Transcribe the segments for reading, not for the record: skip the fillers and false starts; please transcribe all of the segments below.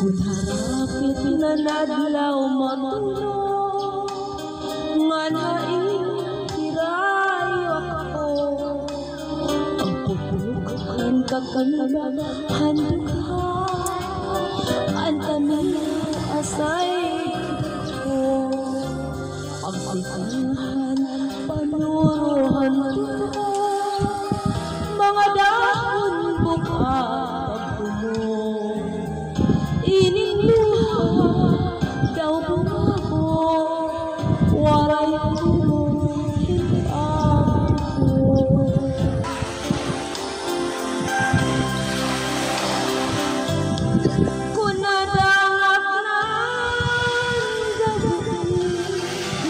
Kung harapit na nadlaw matulog, nga nainhirayo ako. Ang pupukan kakanlahan ka, ang tamin asay ko. Ang sikanhan panuruhan ko, mga dahon buka pagpumo. Ininluha daw bumago, waray mo ako. Kung nadangap ng gabi,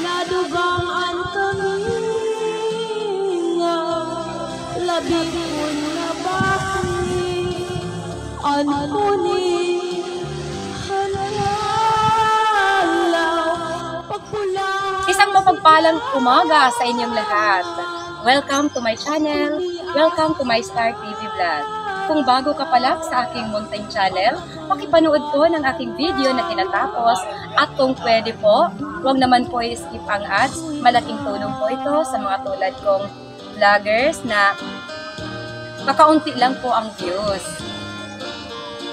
nadugang ang kaminga, labi ko na bakit ang kunin. Isang mapagpalang umaga sa inyong lahat. Welcome to my channel. Welcome to my Star TV Vlog. Kung bago ka pa lang sa aking munting channel, pakipanood po ng aking video na tinatapos. At kung pwede po, huwag naman po i-skip ang ads. Malaking tulong po ito sa mga tulad kong vloggers na kakaunti lang po ang views.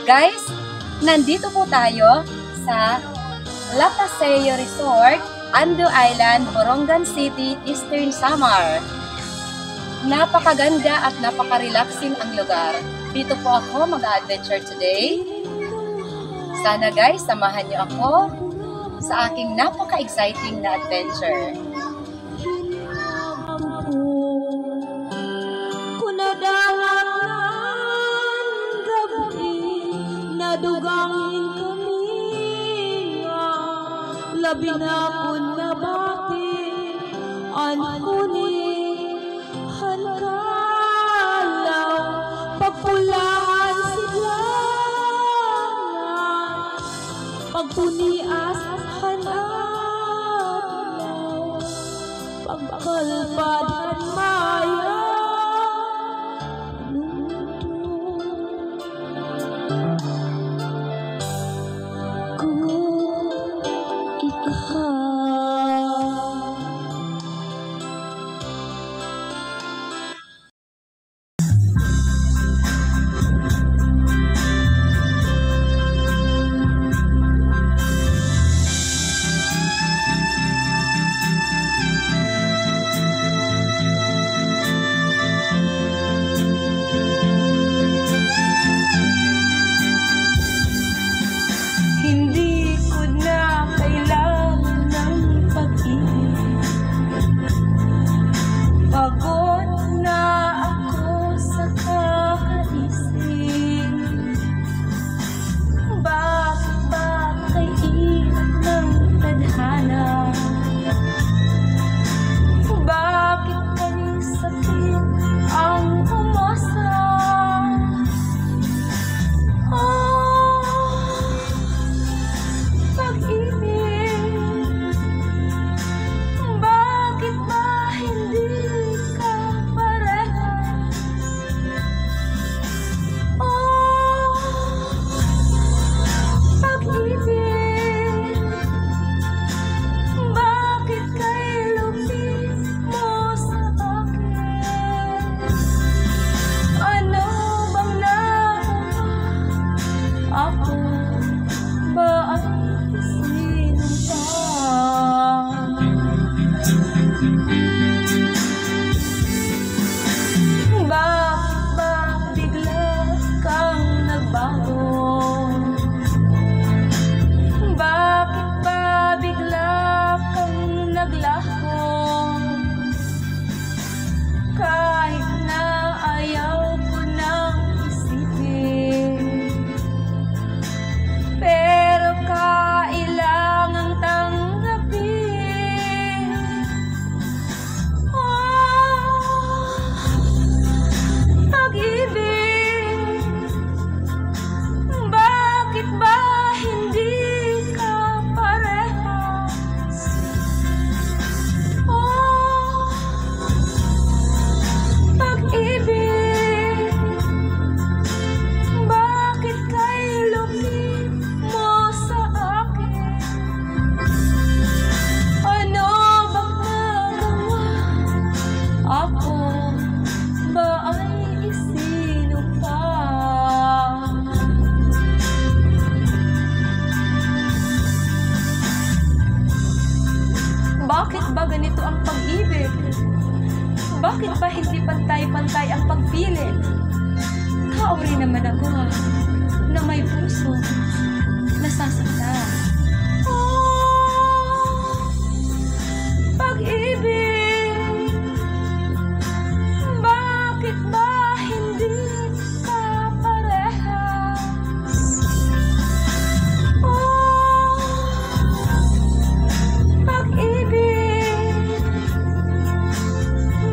Guys, nandito po tayo sa La Paseo Resort, Ando Island, Borongan City, Eastern Samar. Napakaganda at napaka-relaxing ang lugar. Dito po ako mag-adventure today. Sana guys, samahan niyo ako sa aking napaka-exciting na adventure. Nadugangin kami nga, labi na ko na bakit ang kunin hanalaw, pagpulaan siglangan, pagpunias hanalaw, pagkalpad maya. Bakit ba hindi pantay-pantay ang pagpili? Tao rin naman ako na may puso, nasasaktan. Oh, pag-ibig, bakit ba hindi ka parehas? Oh, pag-ibig,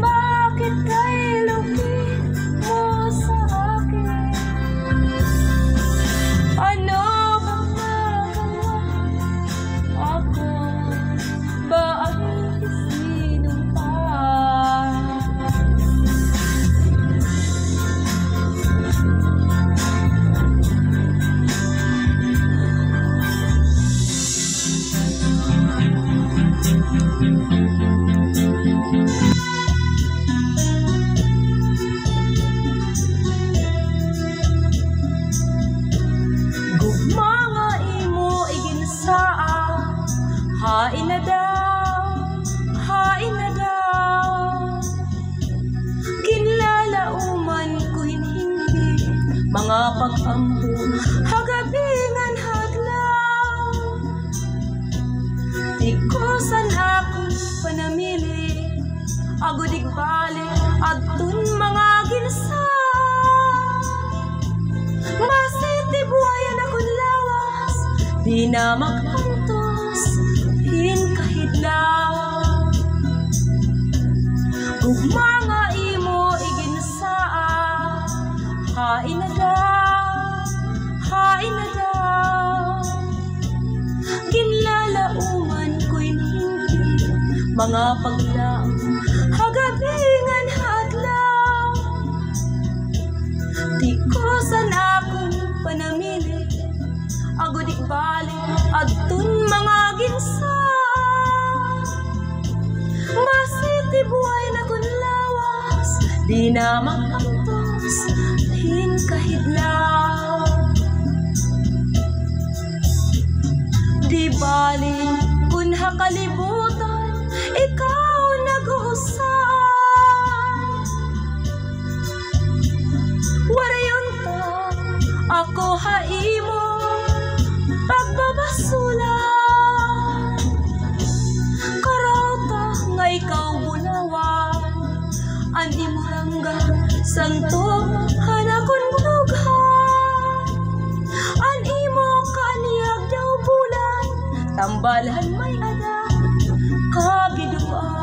bakit kay lupit mo sa akin? Ano bang nagawa? Ako ba ang isinumpa? Gugmanga imo iginsaa, hain na daw, hain na daw. Ginlalauman ko hindi, mga pag-ampo, hagabingan hadlaw. Tikusan akong panamili, agudig bali, adtun mga ginsa. Masiti buhayan akong lawas, di na magkantos, hinkahidlaw. Gugmanga imo iginsaa, hain na daw, hain na daw. Ginlalauman ko'y hindi, mga paglaw, hagabingan hadlaw. Tikusan akong panamili, agudik balik adtun mga ginsa. Masiti buhay na kun lawas, di na makantos, hinkahidlaw. Di balik kun hakalibutan, ikaw nag-uusap. Warayon ta, ako haimo, pagbabasulan. Karauta nga ikaw bunawan, an imurangga, santo hanakon dughan. An imo kaniyag daw bulan, tambalhan may ada, kabiduan.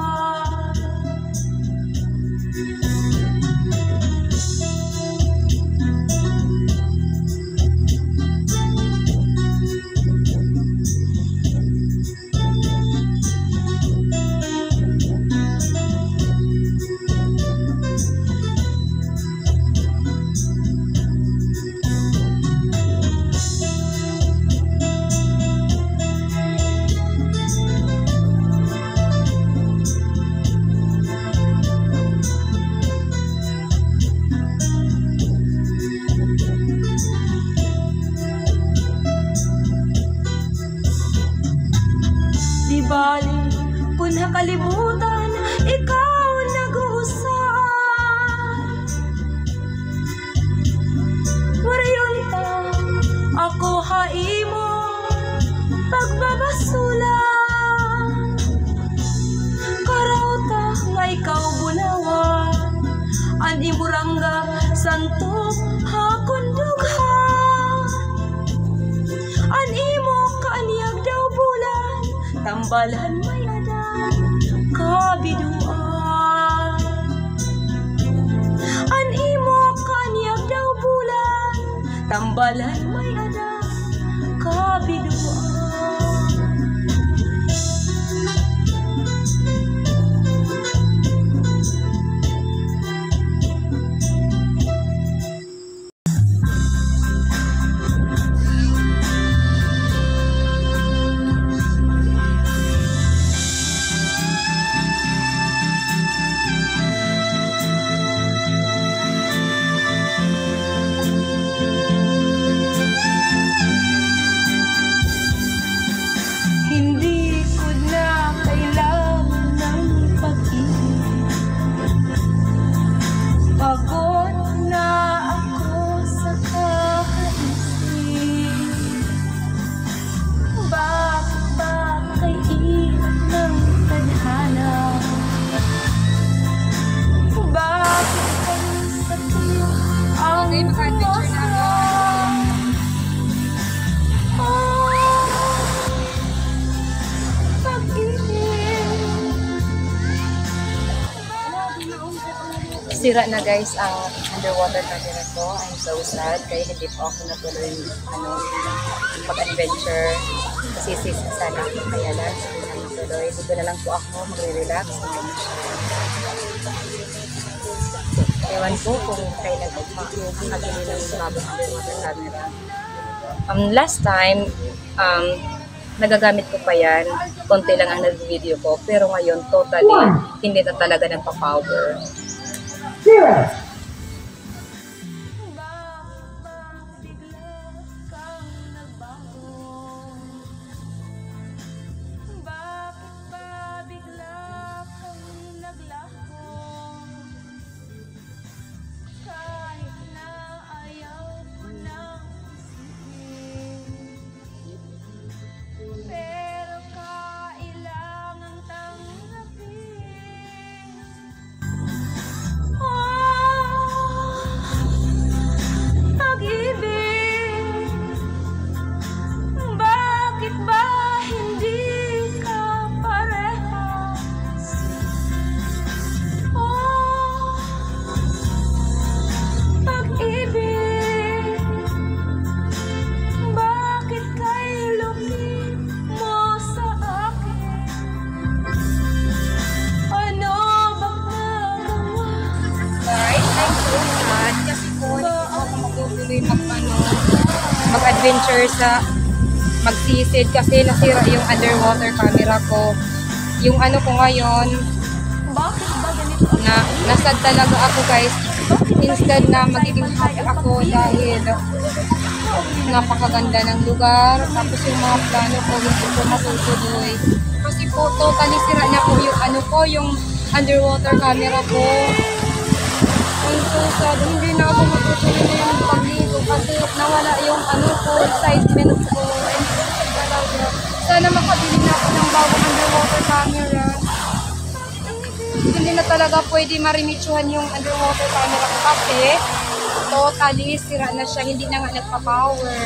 Di bali kun hakalibutan, ikaw nag-uusap. Warayon ta, ako haimo, pagbabasulan. Karauta nga ikaw bunawan, an imurangga, santo hakon dughan. An imo kaaniyag daw bulan, tambalhan may ada, kabiduan. An imo kaniyag daw bulan, tambalhan may ada, kabiduan. Nasira na guys ang underwater camera ko. I'm so sad. Kaya hindi po ako natuloy pag-adventure. Kasi sana ako kaya lang. Hindi na matuloy. Dito na lang po ako magre-relax. Ewan po kung kailan ko makakabili ng bagong underwater camera. Last time, nagagamit ko pa yan. Konti lang ang nag-video ko. Pero ngayon, totally, hindi na talaga nagpa-power. Mag-adventure sa magsisid kasi nasira yung underwater camera ko. Yung ano ko ngayon, nasad talaga ako guys. Instead na magiging happy ako dahil napakaganda ng lugar. Tapos yung mga plano ko, hindi ko matutuloy. Kasi po, totally sira na po yung ano ko, yung underwater camera ko. Ang so sad, hindi na ako matutuloy na yung pagligo kasi nawala yung ano ko, excitement ko. Sana makabili na ako ng bagong underwater camera. Hindi na talaga pwede marimitsuhan yung underwater camera ko kasi totally sira na siya, hindi na nga nagpa-power.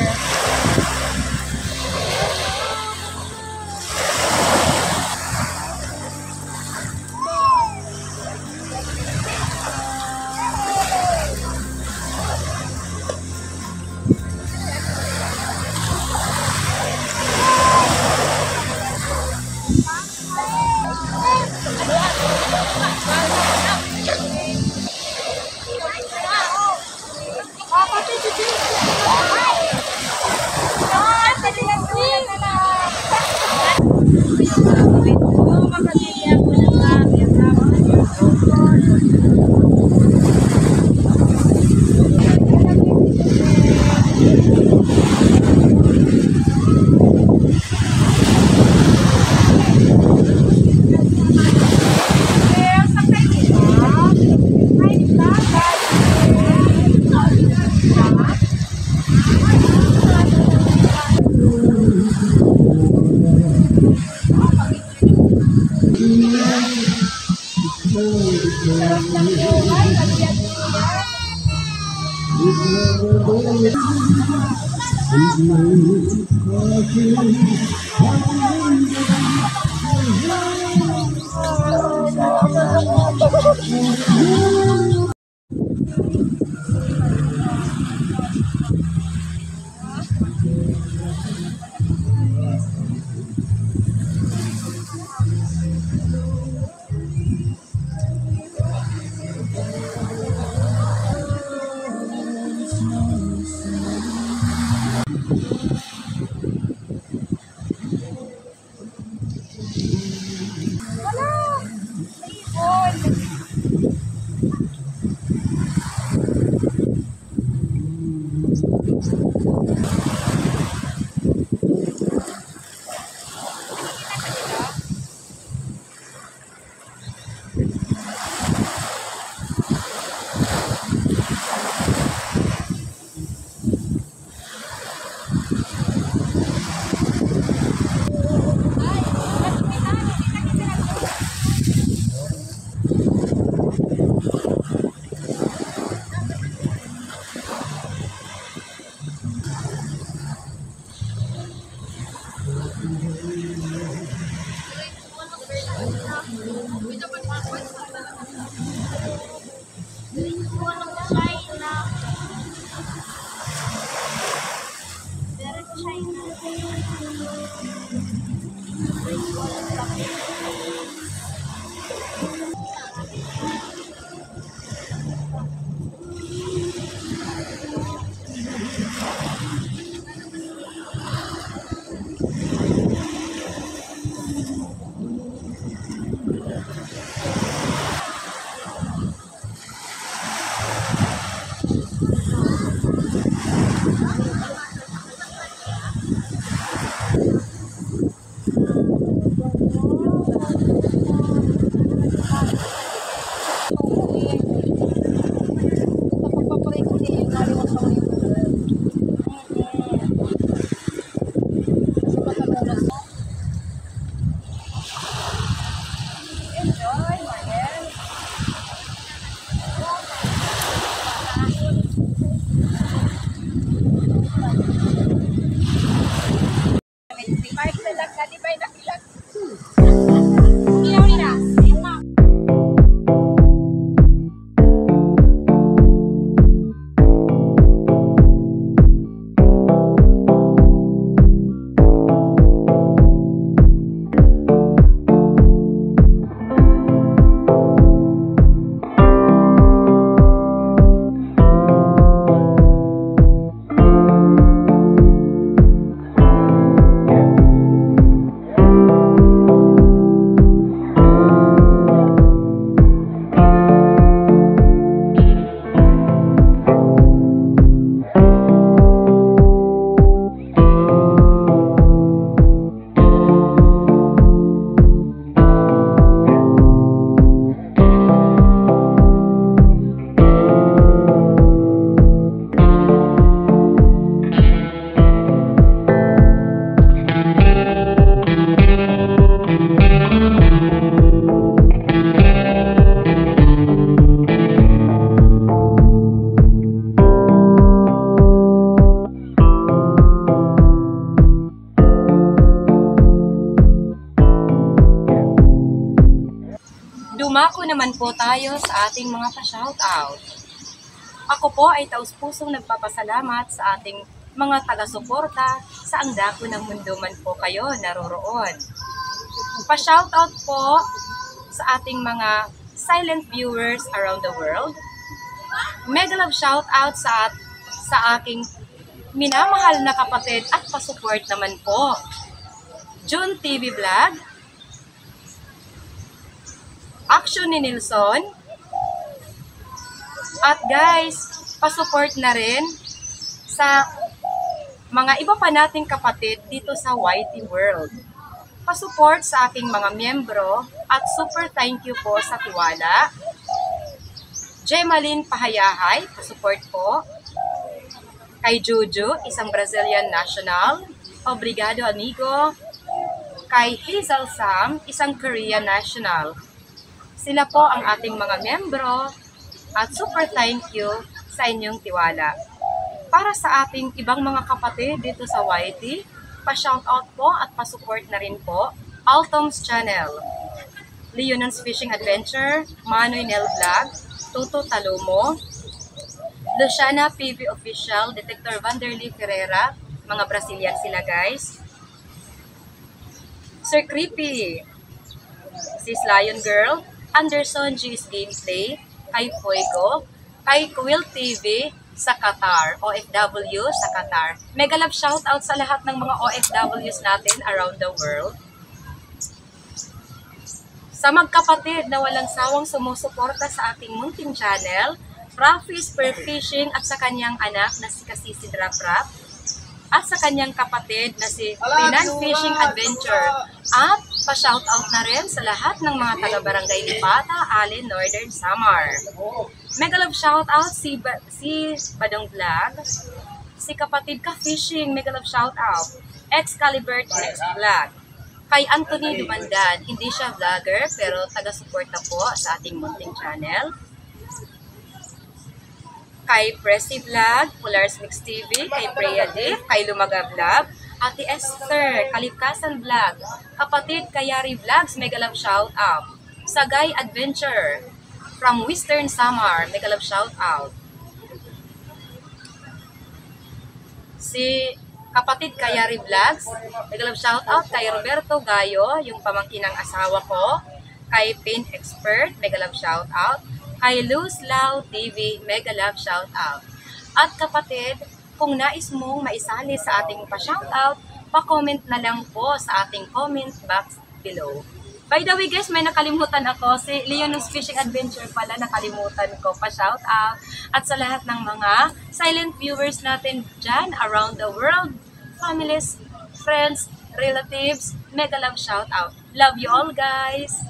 Dumako naman po tayo sa ating mga pa-shoutout. Ako po ay taus-pusong nagpapasalamat sa ating mga taga-suporta sa ang dako ng mundo man po kayo naroroon. Pa-shoutout po sa ating mga silent viewers around the world. Mega love shoutout sa aking minamahal na kapatid at pasupport naman po. June TV Vlog, Action ni Nilson, at guys, pasupport na rin sa mga iba pa nating kapatid dito sa YT World. Pasupport sa aking mga miyembro at super thank you po sa tiwala. Jemalyn Pahayahay, pasupport po. Kay Juju, isang Brazilian national. Obrigado amigo. Kay Hazel Sam, isang Korean national. Sila po ang ating mga miyembro at super thank you sa inyong tiwala. Para sa ating ibang mga kapatid dito sa YT, pa-shoutout po at pa-support na rin po Altom's Channel, Leonon's Fishing Adventure, Manoy Nel Vlog, Tuto Talomo, Luciana PV Official, Detector Vanderly Ferreira, mga Brazilian sila guys, Sir Creepy, Sis Lion Girl, Anderson G's Gameplay, kay Fuego, kay Quill TV sa Qatar, OFW sa Qatar. Mega love shoutout sa lahat ng mga OFWs natin around the world. Sa magkapatid na walang sawang sumusuporta sa ating munting channel, Rafi Spear Fishing at sa kanyang anak na si Kasisi Rap Rap, at sa kanyang kapatid na si Rinan Fishing Adventure, at pa-shoutout na rin sa lahat ng mga taga-barangay Lipata, Allen, Northern Samar. Mega love shoutout si Badong Vlog, si kapatid ka Fishing, mega love shoutout, Excalibur Next Vlog, kay Anthony Dumandan, hindi siya vlogger pero taga-support na po sa ating munting channel. Kay Pressy Vlog, Polar's Mix TV, kay Freya Dave, kay Lumaga Vlog, Ate Esther, Kalikasan Vlog, kapatid Kayari Vlogs, mega love shout out. Sagay Adventure, from Western Samar, mega love shout out. Si kapatid Kayari Vlogs, mega love shout out kay Roberto Gayo, yung pamangkin ng asawa ko, kay Paint Expert, mega love shout out. Kay Luz Lau TV, mega love shout out. At kapatid, kung nais mong maisali sa ating pa-shoutout, pa-comment na lang po sa ating comment box below. By the way guys, may nakalimutan ako. Si Leonon's Fishing Adventure pala, nakalimutan ko pa-shoutout. At sa lahat ng mga silent viewers natin dyan around the world, families, friends, relatives, mega love shoutout. Love you all guys!